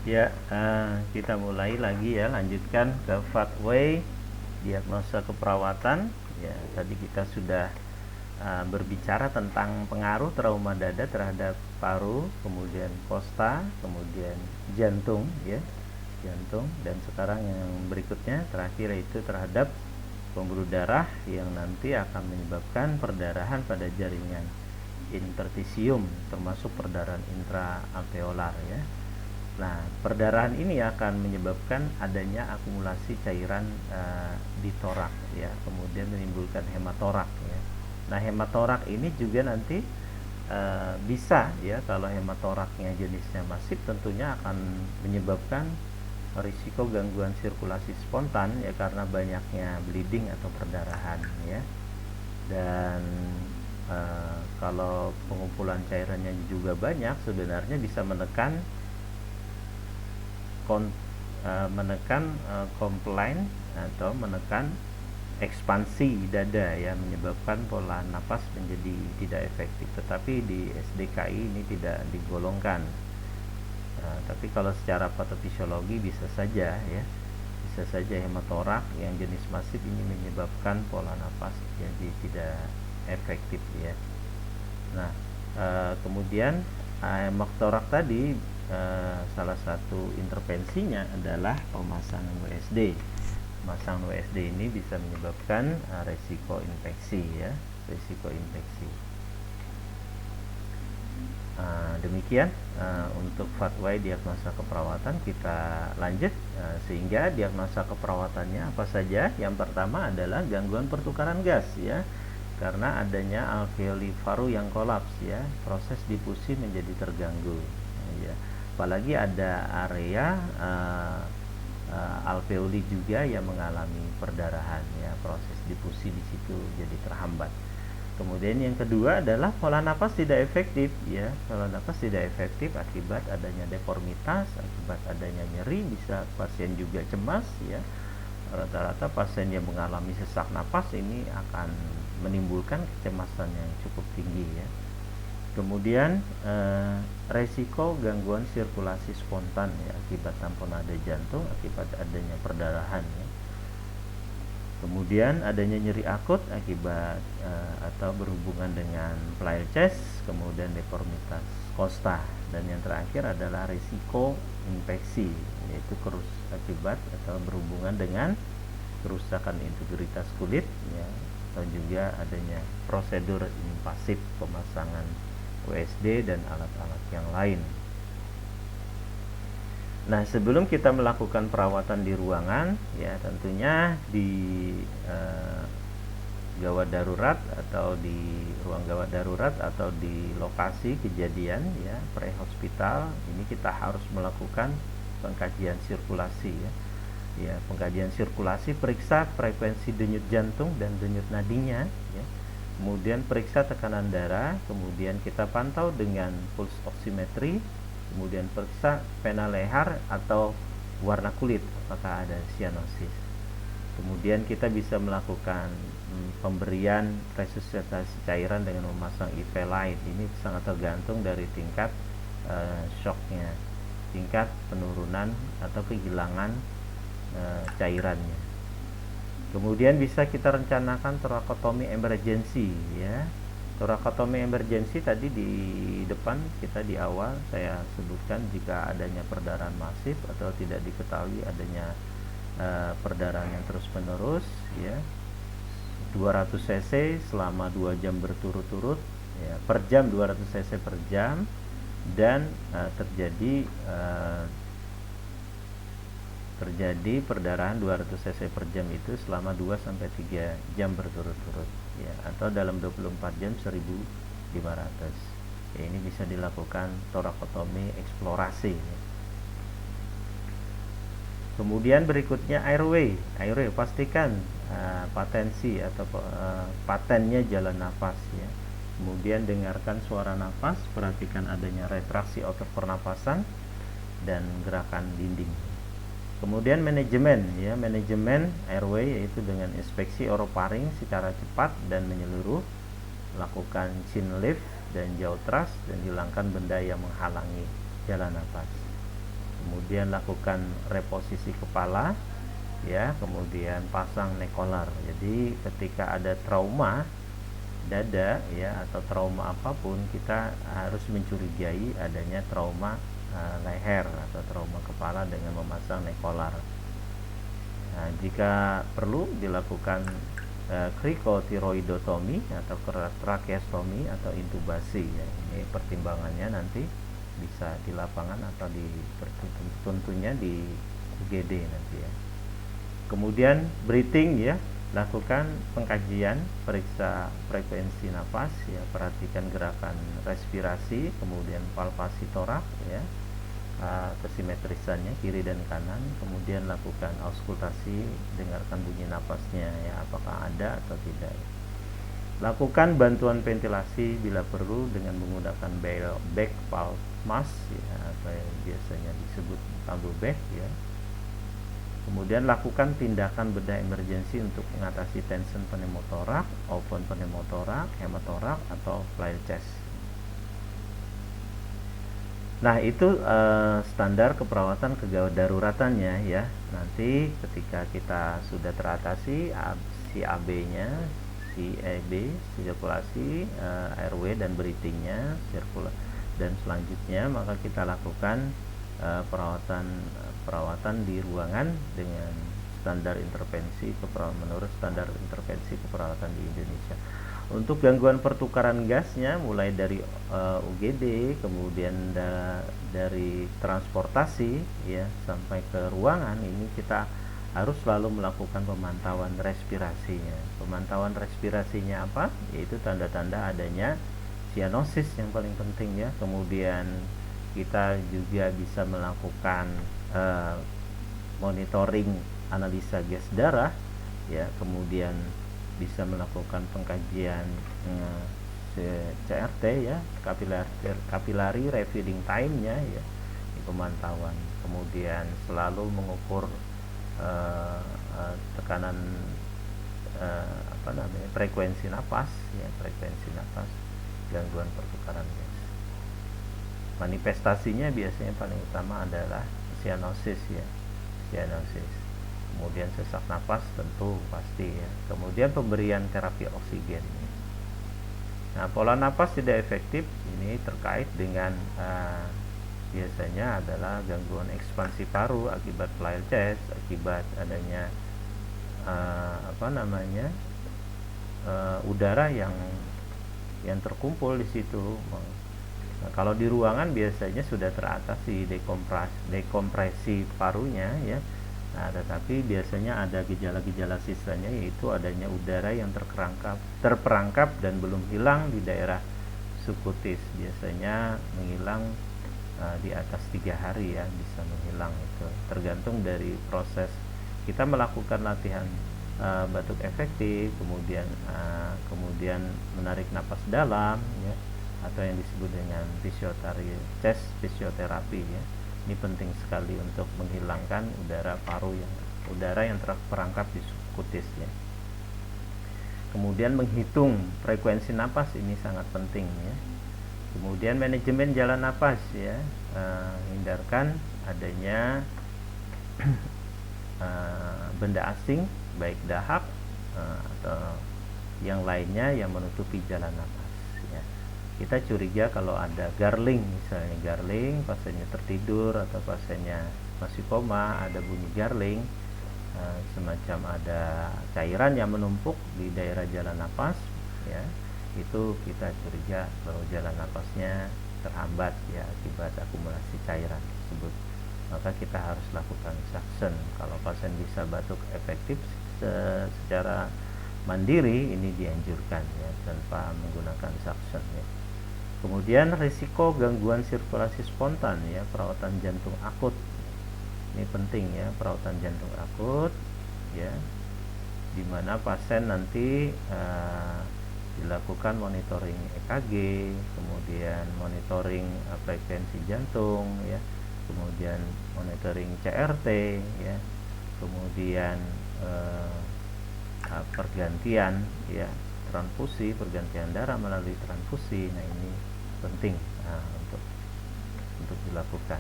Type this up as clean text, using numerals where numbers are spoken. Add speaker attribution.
Speaker 1: Ya, kita mulai lagi ya, lanjutkan ke pathway diagnosa keperawatan. Ya, tadi kita sudah berbicara tentang pengaruh trauma dada terhadap paru, kemudian kosta, kemudian jantung, ya, jantung, dan sekarang yang berikutnya terakhir yaitu terhadap pembuluh darah yang nanti akan menyebabkan perdarahan pada jaringan interstisium, termasuk perdarahan intraalveolar, ya. Nah, perdarahan ini akan menyebabkan adanya akumulasi cairan di torak, ya, kemudian menimbulkan hematorak, ya. Nah, hematorak ini juga nanti bisa, ya, kalau hematoraknya jenisnya masif tentunya akan menyebabkan risiko gangguan sirkulasi spontan, ya, karena banyaknya bleeding atau perdarahan, ya. Dan kalau pengumpulan cairannya juga banyak, sebenarnya bisa menekan complaint atau menekan ekspansi dada, ya, menyebabkan pola nafas menjadi tidak efektif. Tetapi di SDKI ini tidak digolongkan. Tapi kalau secara patofisiologi bisa saja, ya, bisa saja hematorak yang jenis masif ini menyebabkan pola nafas jadi tidak efektif, ya. Nah, kemudian hematorak tadi, salah satu intervensinya adalah pemasangan WSD. Pemasangan WSD ini bisa menyebabkan resiko infeksi, ya, resiko infeksi. Demikian untuk fatwa diagnosa keperawatan. Kita lanjut, sehingga diagnosa keperawatannya apa saja. Yang pertama adalah gangguan pertukaran gas, ya, karena adanya alveoli paru yang kolaps, ya, proses difusi menjadi terganggu, ya. Apalagi ada area alveoli juga yang mengalami perdarahan, ya, proses difusi di situ jadi terhambat. Kemudian yang kedua adalah pola nafas tidak efektif, ya. Pola nafas tidak efektif akibat adanya deformitas, akibat adanya nyeri, bisa pasien juga cemas, ya. Rata-rata pasien yang mengalami sesak napas ini akan menimbulkan kecemasan yang cukup tinggi, ya. Kemudian resiko gangguan sirkulasi spontan, ya, akibat tamponade jantung, akibat adanya perdarahan, ya. Kemudian adanya nyeri akut akibat atau berhubungan dengan pleural chest, kemudian deformitas kosta, dan yang terakhir adalah risiko infeksi, yaitu akibat atau berhubungan dengan kerusakan integritas kulit, ya, atau juga adanya prosedur invasif pemasangan WSD dan alat-alat yang lain. Nah, sebelum kita melakukan perawatan di ruangan, ya, tentunya di gawat darurat atau di ruang gawat darurat atau di lokasi kejadian, ya, pre-hospital, ini kita harus melakukan pengkajian sirkulasi, ya. Ya, pengkajian sirkulasi, periksa frekuensi denyut jantung dan denyut nadinya, ya. Kemudian periksa tekanan darah, kemudian kita pantau dengan pulse oximetry, kemudian periksa pena leher atau warna kulit apakah ada cyanosis. Kemudian kita bisa melakukan pemberian resusitasi cairan dengan memasang IV light. Ini sangat tergantung dari tingkat shocknya, tingkat penurunan atau kehilangan cairannya. Kemudian bisa kita rencanakan torakotomi emergency, ya. Torakotomi emergency tadi di depan kita di awal saya sebutkan jika adanya perdarahan masif atau tidak diketahui adanya perdarahan yang terus-menerus, ya, 200 cc selama 2 jam berturut-turut, ya, per jam 200 cc per jam, dan terjadi perdarahan 200 cc per jam itu selama 2 sampai 3 jam berturut-turut, ya, atau dalam 24 jam 1500. Ya, ini bisa dilakukan torakotomi eksplorasi, ya. Kemudian berikutnya airway, pastikan patensi atau patennya jalan nafas, ya. Kemudian dengarkan suara nafas, perhatikan adanya retraksi otot pernapasan dan gerakan dinding. Kemudian manajemen, ya, manajemen airway yaitu dengan inspeksi orofaring secara cepat dan menyeluruh, lakukan chin lift dan jaw thrust, dan hilangkan benda yang menghalangi jalan nafas. Kemudian kemudian lakukan reposisi kepala, ya, kemudian pasang neck collar. Jadi ketika ada trauma dada, ya, atau trauma apapun, kita harus mencurigai adanya trauma leher atau trauma kepala dengan memasang neck collar. Nah, jika perlu dilakukan krikotiroidotomi atau tracheostomi atau intubasi, ya. Ini pertimbangannya nanti bisa di lapangan atau tentunya di UGD nanti, ya. Kemudian breathing, ya, lakukan pengkajian, periksa frekuensi nafas, ya, perhatikan gerakan respirasi, kemudian palpasi torak, ya, kesimetrisannya kiri dan kanan, kemudian lakukan auskultasi, dengarkan bunyi napasnya, ya, apakah ada atau tidak. Lakukan bantuan ventilasi bila perlu dengan menggunakan back valve mask, ya, atau yang biasanya disebut tumble back, ya. Kemudian lakukan tindakan bedah emergensi untuk mengatasi tension pneumotorak, open pneumotorak, hematorak, atau flare chest. Nah, itu standar keperawatan kedaruratannya, ya. Nanti ketika kita sudah teratasi si AB-nya, si EB, sirkulasi, airway dan breathing-nya, dan selanjutnya maka kita lakukan perawatan di ruangan dengan standar intervensi menurut standar intervensi keperawatan di Indonesia. Untuk gangguan pertukaran gasnya mulai dari UGD, kemudian dari transportasi, ya, sampai ke ruangan, ini kita harus selalu melakukan pemantauan respirasinya. Pemantauan respirasinya apa? Yaitu tanda-tanda adanya sianosis yang paling penting, ya. Kemudian kita juga bisa melakukan monitoring analisa gas darah, ya. Kemudian bisa melakukan pengkajian CRT, ya, capillary refilling time-nya, ya, di pemantauan. Kemudian selalu mengukur tekanan frekuensi napas, ya, frekuensi napas, gangguan pertukaran gas. Manifestasinya biasanya paling utama adalah sianosis, ya, sianosis. Kemudian sesak napas tentu pasti, ya. Kemudian pemberian terapi oksigen. Nah, pola napas tidak efektif ini terkait dengan biasanya adalah gangguan ekspansi paru akibat flare chest, akibat adanya udara yang terkumpul di situ. Nah, kalau di ruangan biasanya sudah teratasi dekompresi parunya, ya. Nah, tetapi biasanya ada gejala-gejala sisanya, yaitu adanya udara yang terperangkap dan belum hilang di daerah subkutis. Biasanya menghilang di atas 3 hari, ya, bisa menghilang. Itu tergantung dari proses kita melakukan latihan batuk efektif, kemudian menarik napas dalam, ya, atau yang disebut dengan chest fisioterapi, ya. Ini penting sekali untuk menghilangkan udara yang terperangkap di subkutis, ya. Kemudian menghitung frekuensi napas ini sangat penting, ya. Kemudian manajemen jalan napas, ya, hindarkan adanya benda asing baik dahak atau yang lainnya yang menutupi jalan napas, ya. Kita curiga kalau ada garling, misalnya garling, pasiennya tertidur atau pasiennya masih koma, ada bunyi garling, semacam ada cairan yang menumpuk di daerah jalan napas, ya, itu kita curiga bahwa jalan napasnya terhambat, ya, akibat akumulasi cairan tersebut. Maka kita harus lakukan suction. Kalau pasien bisa batuk efektif secara mandiri, ini dianjurkan, ya, tanpa menggunakan suction, ya. Kemudian risiko gangguan sirkulasi spontan, ya, perawatan jantung akut. Ini penting, ya, perawatan jantung akut, ya, di mana pasien nanti dilakukan monitoring EKG, kemudian monitoring frekuensi jantung, ya, kemudian monitoring CRT, ya, kemudian pergantian, ya, transfusi, pergantian darah melalui transfusi. Nah, ini penting untuk dilakukan.